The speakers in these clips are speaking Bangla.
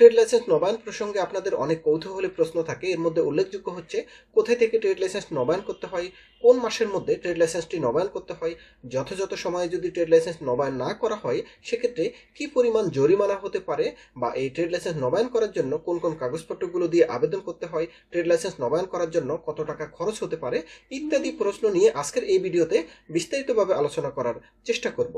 ট্রেড লাইসেন্স নবায়ন প্রসঙ্গে আপনাদের অনেক কৌতূহলী প্রশ্ন থাকে। এর মধ্যে উল্লেখযোগ্য হচ্ছে কোথায় থেকে ট্রেড লাইসেন্স নবায়ন করতে হয়, কোন মাসের মধ্যে ট্রেড লাইসেন্সটি নবায়ন করতে হয়, যথাযথ সময়ে যদি ট্রেড লাইসেন্স নবায়ন না করা হয় সেক্ষেত্রে কি পরিমাণ জরিমানা হতে পারে, বা এই ট্রেড লাইসেন্স নবায়ন করার জন্য কোন কোন কাগজপত্রগুলো দিয়ে আবেদন করতে হয়, ট্রেড লাইসেন্স নবায়ন করার জন্য কত টাকা খরচ হতে পারে ইত্যাদি প্রশ্ন নিয়ে আজকের এই ভিডিওতে বিস্তারিতভাবে আলোচনা করার চেষ্টা করব।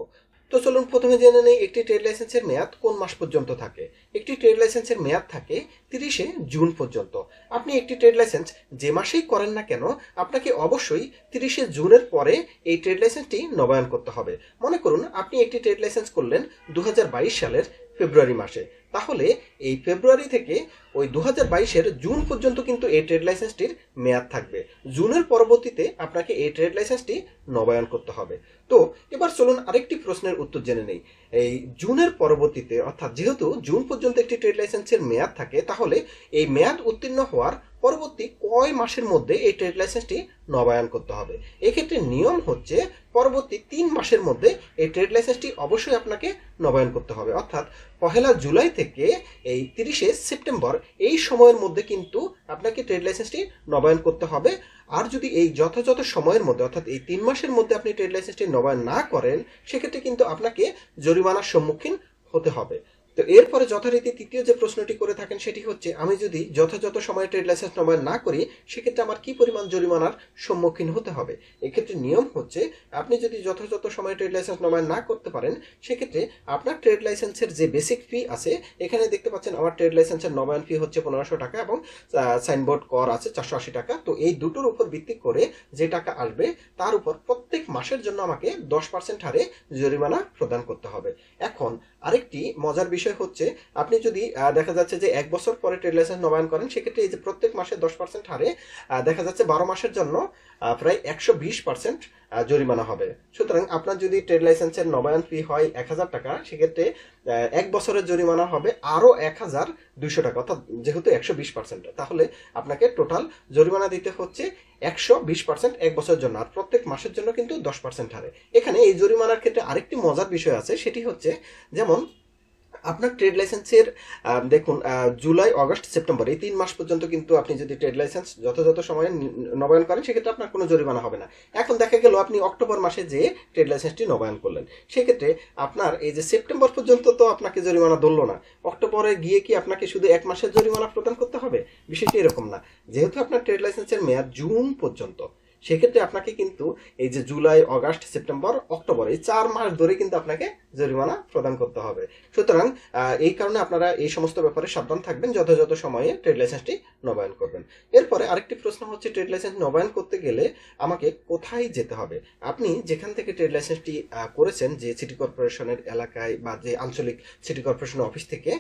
তো চলুন প্রথমে জেনে নেই একটি ট্রেড লাইসেন্সের মেয়াদ কোন মাস পর্যন্ত থাকে। একটি ট্রেড লাইসেন্সের মেয়াদ থাকে 30শে জুন পর্যন্ত। আপনি একটি ট্রেড লাইসেন্স যে মাসেই করেন না কেন আপনাকে অবশ্যই 30শে জুনের পরে এই ট্রেড লাইসেন্সটি নবায়ন করতে হবে। মনে করুন আপনি একটি ট্রেড লাইসেন্স করলেন 2022 সালের ফেব্রুয়ারি মাসে, তাহলে এই ফেব্রুয়ারি থেকে ওই 2022-এর জুন পর্যন্ত কিন্তু এই ট্রেড লাইসেন্সটির মেয়াদ থাকবে। জুনের পরবর্তীতে আপনাকে এই ট্রেড লাইসেন্সটি নবায়ন করতে হবে। তো এবার চলুন আরেকটি প্রশ্নের উত্তর জেনে নেই। এই জুনের পরবর্তীতে, অর্থাৎ যেহেতু জুন পর্যন্ত একটি ট্রেড লাইসেন্সের মেয়াদ থাকে, তাহলে এই মেয়াদ উত্তীর্ণ হওয়ার পরবর্তী কয় মাসের মধ্যে এই ট্রেড লাইসেন্সটি নবায়ন করতে হবে। এক্ষেত্রে নিয়ম হচ্ছে পরবর্তী 3 মাসের মধ্যে এই ট্রেড লাইসেন্সটি অবশ্যই আপনাকে নবায়ন করতে হবে। অর্থাৎ 1 জুলাই থেকে এই 30শে সেপ্টেম্বর এই সময়ের মধ্যে কিন্তু আপনাকে ট্রেড লাইসেন্সটি নবায়ন করতে হবে। আর যদি এই যথাযথ সময়ের মধ্যে, অর্থাৎ এই 3 মাসের মধ্যে আপনি ট্রেড লাইসেন্সটি নবায়ন না করেন সেক্ষেত্রে কিন্তু আপনাকে জরিমানার সম্মুখীন হতে হবে। তো এরপরে যথারীতি তৃতীয় যে প্রশ্নটি করে থাকেন সেটি হচ্ছে, আমি যদি যথাযথ সময়ে ট্রেড লাইসেন্স নবায়ন না করি সেক্ষেত্রে আমার কি পরিমাণ জরিমানার সম্মুখীন হতে হবে। এক্ষেত্রে নিয়ম হচ্ছে, আপনি যদি যথাযথ সময়ে ট্রেড লাইসেন্স নবায়ন না করতে পারেন সেক্ষেত্রে আপনার ট্রেড লাইসেন্সের যে বেসিক ফি আছে, এখানে দেখতে পাচ্ছেন আমার ট্রেড লাইসেন্সের নবায়ন ফি হচ্ছে 1500 টাকা এবং সাইনবোর্ড কর আছে 480 টাকা। তো এই দুটোর উপর ভিত্তি করে যে টাকা আসবে তার উপর প্রত্যেক মাসের জন্য আমাকে 10% হারে জরিমানা প্রদান করতে হবে। এখন আরেকটি মজার বিষয় হচ্ছে, আপনি যদি দেখা যাচ্ছে যে 1 বছর পরে ট্রেড লাইসেন্স নবায়ন করেন সেক্ষেত্রে এই যে প্রত্যেক মাসে 10% হারে দেখা যাচ্ছে 12 মাসের জন্য প্রায় 120% জরিমানা হবে। সুতরাং আপনার যদি ট্রেড লাইসেন্সের নবায়ন ফি হয় 1000 টাকা, সেক্ষেত্রে 1 বছরের জরিমানা হবে আরো 1200 টাকা, অর্থাৎ যেহেতু 120%, তাহলে আপনাকে টোটাল জরিমানা দিতে হচ্ছে 120% 1 বছরের জন্য, আর প্রত্যেক মাসের জন্য কিন্তু 10% হারে। এখানে এই জরিমানার ক্ষেত্রে আরেকটি মজার বিষয় আছে, সেটি হচ্ছে যেমন আপনার ট্রেড লাইসেন্সের দেখুন জুলাই, অগস্ট, সেপ্টেম্বর এই 3 মাস পর্যন্ত কিন্তু আপনি যদি ট্রেড লাইসেন্স যথাযথ সময়ে নবায়ন করেন সেক্ষেত্রে আপনার কোনো জরিমানা হবে না। এখন দেখা গেল আপনি অক্টোবর মাসে যে ট্রেড লাইসেন্সটি নবায়ন করলেন, সেক্ষেত্রে আপনার এই যে সেপ্টেম্বর পর্যন্ত তো আপনাকে জরিমানা ধরলো না, অক্টোবরে গিয়ে কি আপনাকে শুধু 1 মাসের জরিমানা প্রদান করতে হবে? বিষয়টি এরকম না। যেহেতু আপনার ট্রেড লাইসেন্সের মেয়াদ জুন পর্যন্ত, সেক্ষেত্রে আপনাকে কিন্তু এই যে জুলাই, অগস্ট, সেপ্টেম্বর, অক্টোবর এই 4 মাস ধরে কিন্তু আপনাকে জরিমানা প্রদান করতে হবে। সুতরাং এই কারণে আপনারা এই সমস্ত ব্যাপারে সাবধান থাকবেন, যথাযথ সময়ে ট্রেড লাইসেন্সটি নবায়ন করবেন। এরপরে আরেকটি প্রশ্ন হচ্ছে, ট্রেড লাইসেন্স নবায়ন করতে গেলে আমাকে কোথায় যেতে হবে? আপনি যেখান থেকে ট্রেড লাইসেন্সটি করেছেন, যে সিটি কর্পোরেশনের এলাকায় বা যে আঞ্চলিক সিটি কর্পোরেশনের অফিস থেকে,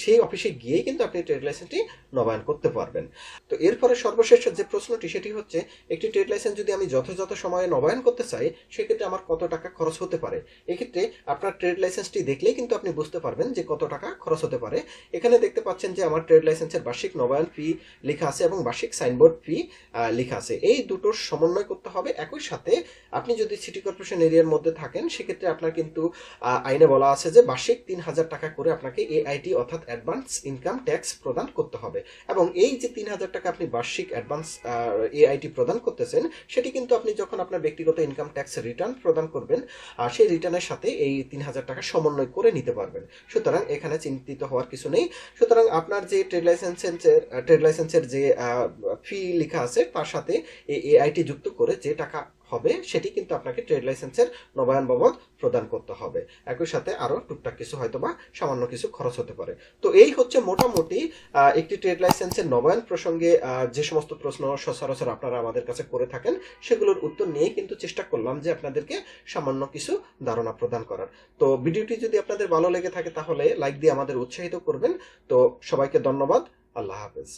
সেই অফিসে গিয়েই কিন্তু আপনি ট্রেড লাইসেন্সটি নবায়ন করতে পারবেন। তো এরপরে সর্বশেষ যে প্রশ্নটি সেটি হচ্ছে, একটি ট্রেড লাইসেন্স যদি আমি যথাযথ সময়ে নবায়ন করতে চাই সেক্ষেত্রে আমার কত টাকা খরচ হতে পারে। এক্ষেত্রে আপনার ট্রেড লাইসেন্সটি দেখলেই কিন্তু আপনি বুঝতে পারবেন যে কত টাকা খরচ হতে পারে। এখানে দেখতে পাচ্ছেন যে আমার ট্রেড লাইসেন্সের বার্ষিক নবায়ন ফি লেখা আছে এবং বার্ষিক সাইনবোর্ড ফি লেখা আছে। এই দুটোর সমন্বয় করতে হবে। একই সাথে আপনি যদি সিটি কর্পোরেশন এরিয়ার মধ্যে থাকেন সেক্ষেত্রে আপনার কিন্তু আইনে বলা আছে যে বার্ষিক 3000 টাকা করে আপনাকে এআইটি অর্থাৎ অ্যাডভান্স ইনকাম ট্যাক্স প্রদান করতে হবে। এবং এই যে 3000 টাকা আপনি বার্ষিক অ্যাডভান্স এআইটি প্রদান করতেছেন, সেটি কিন্তু আপনি যখন আপনার ব্যক্তিগত ইনকাম ট্যাক্স রিটার্ন প্রদান করবেন সেই রিটার্নের সাথে এই 3000 টাকা সমন্বয় করে নিতে পারবেন। সুতরাং এখানে চিন্তিত হওয়ার কিছু নেই। সুতরাং আপনার যে ট্রেড লাইসেন্সের যে ফি লেখা আছে তার সাথে এই এআইটি যুক্ত করে যে টাকা হবে সেটি কিন্তু আপনাকে ট্রেড লাইসেন্সের নবায়ন বাবদ প্রদান করতে হবে। একই সাথে আরো টুকটাক কিছু হয়তো বা সামান্য কিছু খরচ হতে পারে। তো এই হচ্ছে মোটামুটি একটি ট্রেড লাইসেন্সের নবায়ন প্রসঙ্গে যে সমস্ত প্রশ্ন সচরাচর আপনারা আমাদের কাছে করে থাকেন সেগুলোর উত্তর নিয়ে কিন্তু চেষ্টা করলাম যে আপনাদেরকে সামান্য কিছু ধারণা প্রদান করার। তো ভিডিওটি যদি আপনাদের ভালো লেগে থাকে তাহলে লাইক দিয়ে আমাদের উৎসাহিত করবেন। তো সবাইকে ধন্যবাদ। আল্লাহ হাফেজ।